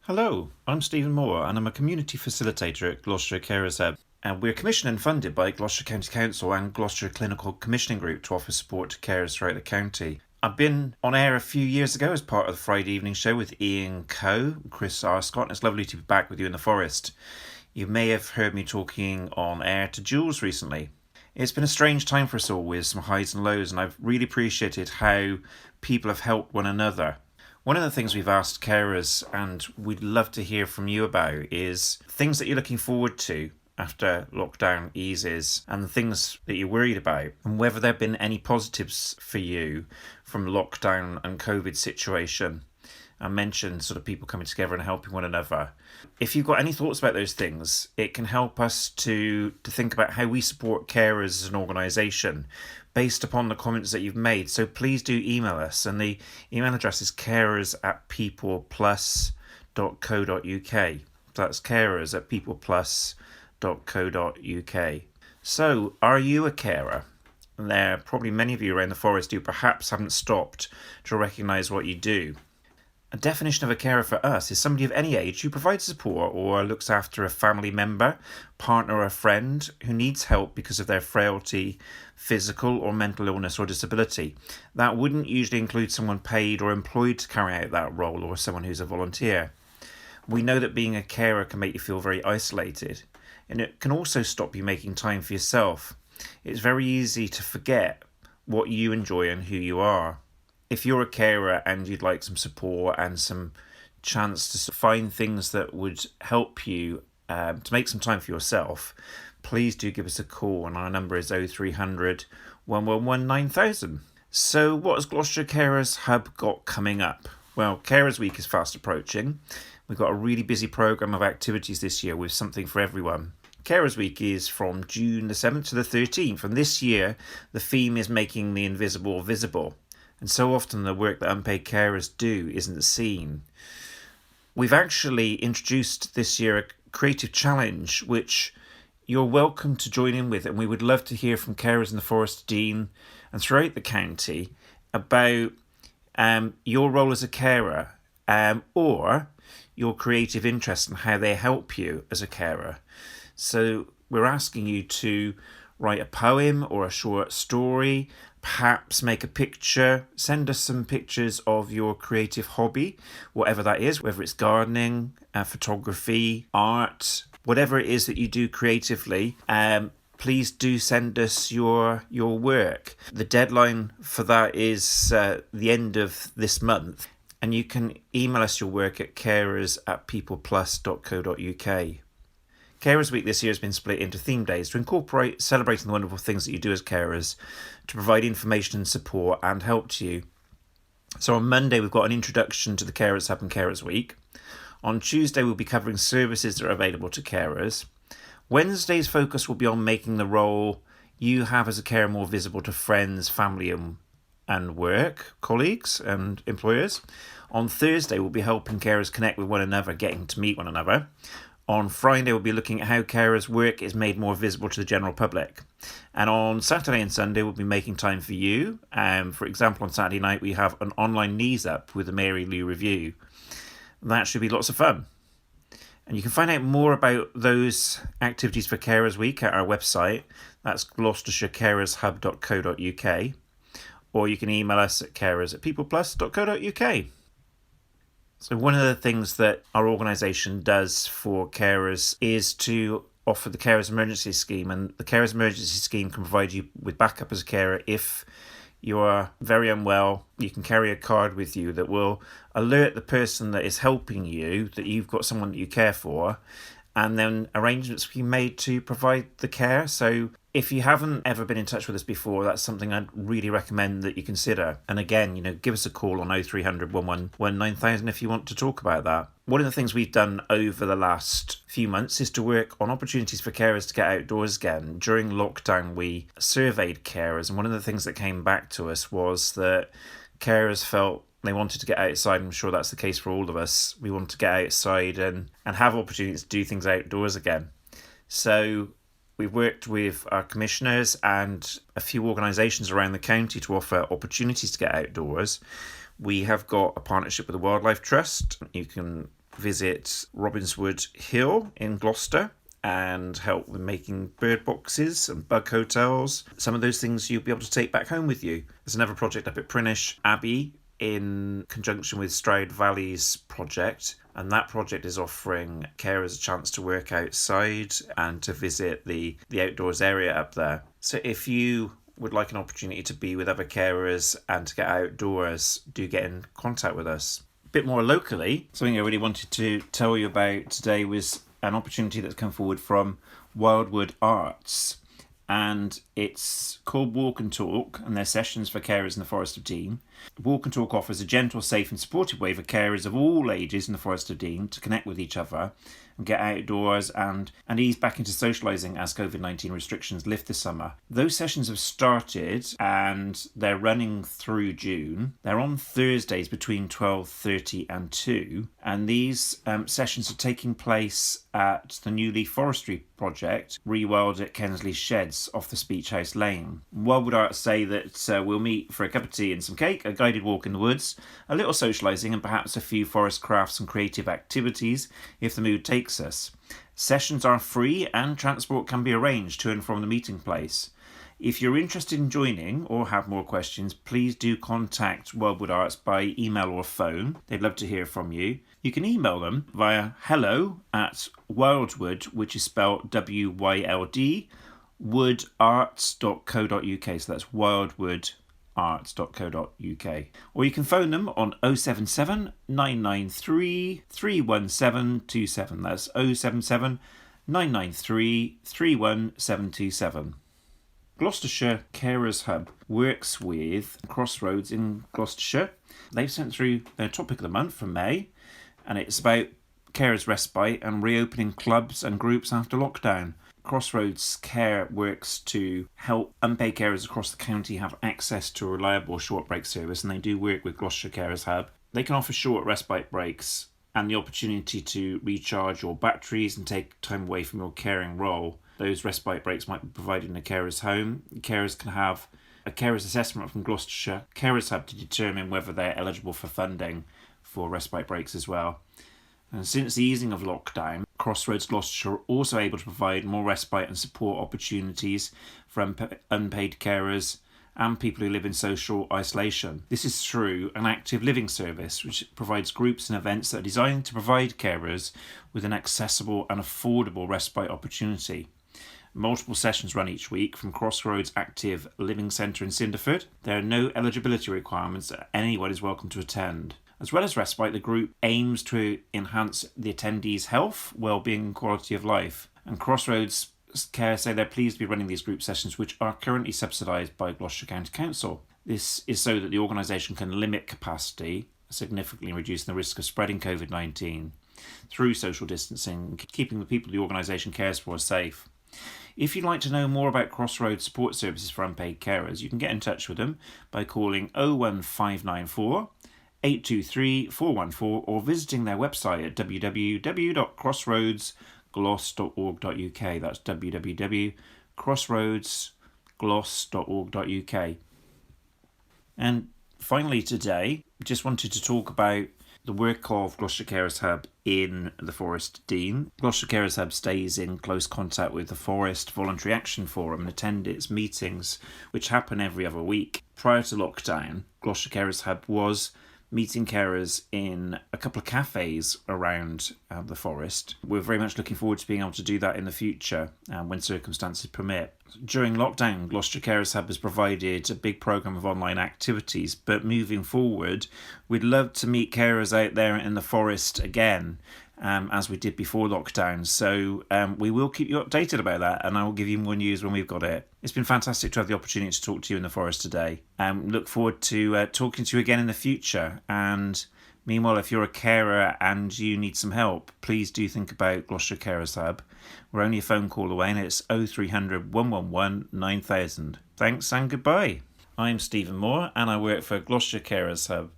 Hello, I'm Stephen Moore and I'm a community facilitator at Gloucestershire Carers Hub. And we're commissioned and funded by Gloucestershire County Council and Gloucestershire Clinical Commissioning Group to offer support to carers throughout the county. I've been on air a few years ago as part of the Friday evening show with Ian Coe, Chris Arscott, and it's lovely to be back with you in the forest. You may have heard me talking on air to Jules recently. It's been a strange time for us all with some highs and lows, and I've really appreciated how people have helped one another. One of the things we've asked carers, and we'd love to hear from you about, is things that you're looking forward to after lockdown eases and the things that you're worried about, and whether there have been any positives for you from lockdown and COVID situation. I mentioned sort of people coming together and helping one another. If you've got any thoughts about those things, it can help us to think about how we support carers as an organisation based upon the comments that you've made. So please do email us, and the email address is carers@peopleplus.co.uk. That's carers@peopleplus.co.uk. So, are you a carer? There are probably many of you around the forest who perhaps haven't stopped to recognise what you do. A definition of a carer for us is somebody of any age who provides support or looks after a family member, partner or friend who needs help because of their frailty, physical or mental illness or disability. That wouldn't usually include someone paid or employed to carry out that role or someone who's a volunteer. We know that being a carer can make you feel very isolated, and it can also stop you making time for yourself. It's very easy to forget what you enjoy and who you are. If you're a carer and you'd like some support and some chance to find things that would help you to make some time for yourself, please do give us a call, and our number is 0300 111 9000. So what has Gloucestershire Carers Hub got coming up? Well, Carers Week is fast approaching. We've got a really busy programme of activities this year with something for everyone. Carers Week is from June the 7th to the 13th, and this year the theme is making the invisible visible. And so often the work that unpaid carers do isn't seen. We've actually introduced this year a creative challenge which you're welcome to join in with, and we would love to hear from carers in the Forest Dean and throughout the county about your role as a carer or your creative interests and how they help you as a carer. So we're asking you to write a poem or a short story, perhaps make a picture, send us some pictures of your creative hobby, whatever that is, whether it's gardening, photography, art, whatever it is that you do creatively. Please do send us your work. The deadline for that is the end of this month, and you can email us your work at carers@peopleplus.co.uk. Carers Week this year has been split into theme days to incorporate celebrating the wonderful things that you do as carers, to provide information and support and help to you. So on Monday we've got an introduction to the Carers Hub and Carers Week. On Tuesday we'll be covering services that are available to carers. Wednesday's focus will be on making the role you have as a carer more visible to friends, family and work, colleagues and employers. On Thursday we'll be helping carers connect with one another, getting to meet one another. On Friday, we'll be looking at how carers' work is made more visible to the general public. And on Saturday and Sunday, we'll be making time for you. For example, on Saturday night, we have an online knees up with the Mary Lou review. That should be lots of fun. And you can find out more about those activities for Carers Week at our website. That's gloucestershirecarershub.co.uk. Or you can email us at carers@peopleplus.co.uk. So one of the things that our organisation does for carers is to offer the Carers Emergency Scheme, and the Carers Emergency Scheme can provide you with backup as a carer. If you are very unwell, you can carry a card with you that will alert the person that is helping you that you've got someone that you care for, and then arrangements can be made to provide the care. So if you haven't ever been in touch with us before, that's something I'd really recommend that you consider. And again, give us a call on 0300 111 9000 if you want to talk about that. One of the things we've done over the last few months is to work on opportunities for carers to get outdoors again. During lockdown, we surveyed carers, and one of the things that came back to us was that carers felt they wanted to get outside. I'm sure that's the case for all of us. We want to get outside and have opportunities to do things outdoors again. So we've worked with our commissioners and a few organisations around the county to offer opportunities to get outdoors. We have got a partnership with the Wildlife Trust. You can visit Robinswood Hill in Gloucester and help with making bird boxes and bug hotels. Some of those things you'll be able to take back home with you. There's another project up at Prinish Abbey in conjunction with Stroud Valley's project, and that project is offering carers a chance to work outside and to visit the outdoors area up there. So if you would like an opportunity to be with other carers and to get outdoors, do get in contact with us. A bit more locally, something I really wanted to tell you about today was an opportunity that's come forward from Wildwood Arts, and it's called Walk and Talk, and they're sessions for carers in the Forest of Dean. Walk and Talk offers a gentle, safe and supportive way for carers of all ages in the Forest of Dean to connect with each other and get outdoors and ease back into socialising as COVID-19 restrictions lift this summer. Those sessions have started and they're running through June. They're on Thursdays between 12:30 and 2, and these sessions are taking place at the New Leaf Forestry project, rewild at Kensley Sheds off the Speech House Lane. Wildwood Arts say that we'll meet for a cup of tea and some cake, a guided walk in the woods, a little socialising and perhaps a few forest crafts and creative activities if the mood takes us. Sessions are free and transport can be arranged to and from the meeting place. If you're interested in joining or have more questions, please do contact Wildwood Arts by email or phone. They'd love to hear from you. You can email them via hello@wildwood, which is spelled WYLD, woodarts.co.uk. So that's wildwoodarts.co.uk. Or you can phone them on 077 993 31727. That's 077 993 31727. Gloucestershire Carers Hub works with Crossroads in Gloucestershire. They've sent through their topic of the month for May, and it's about carers' respite and reopening clubs and groups after lockdown. Crossroads Care works to help unpaid carers across the county have access to a reliable short break service, and they do work with Gloucestershire Carers Hub. They can offer short respite breaks and the opportunity to recharge your batteries and take time away from your caring role. Those respite breaks might be provided in a carer's home. Carers can have a carer's assessment from Gloucestershire Carers Hub to determine whether they're eligible for funding for respite breaks as well. And since the easing of lockdown, Crossroads Gloucestershire are also able to provide more respite and support opportunities for unpaid carers and people who live in social isolation. This is through an active living service, which provides groups and events that are designed to provide carers with an accessible and affordable respite opportunity. Multiple sessions run each week from Crossroads Active Living Centre in Cinderford. There are no eligibility requirements, and anyone is welcome to attend. As well as respite, the group aims to enhance the attendees' health, well-being and quality of life. And Crossroads Care say they're pleased to be running these group sessions, which are currently subsidised by Gloucestershire County Council. This is so that the organisation can limit capacity, significantly reducing the risk of spreading COVID-19 through social distancing, keeping the people the organisation cares for safe. If you'd like to know more about Crossroads support services for unpaid carers, you can get in touch with them by calling 01594 823 414 or visiting their website at www.crossroadsgloss.org.uk. That's www.crossroadsgloss.org.uk. And finally today, just wanted to talk about the work of Gloucestershire Carers Hub in the Forest of Dean. Gloucestershire Carers Hub stays in close contact with the Forest Voluntary Action Forum and attend its meetings, which happen every other week. Prior to lockdown, Gloucestershire Carers Hub was meeting carers in a couple of cafes around the forest. We're very much looking forward to being able to do that in the future when circumstances permit. During lockdown, Gloucestershire Carers Hub has provided a big programme of online activities, but moving forward, we'd love to meet carers out there in the forest again, as we did before lockdown. So we will keep you updated about that, and I will give you more news when we've got it. It's been fantastic to have the opportunity to talk to you in the forest today. Look forward to talking to you again in the future. And meanwhile, if you're a carer and you need some help, please do think about Gloucestershire Carers Hub. We're only a phone call away, and it's 0300 111 9000. Thanks and goodbye. I'm Stephen Moore, and I work for Gloucestershire Carers Hub.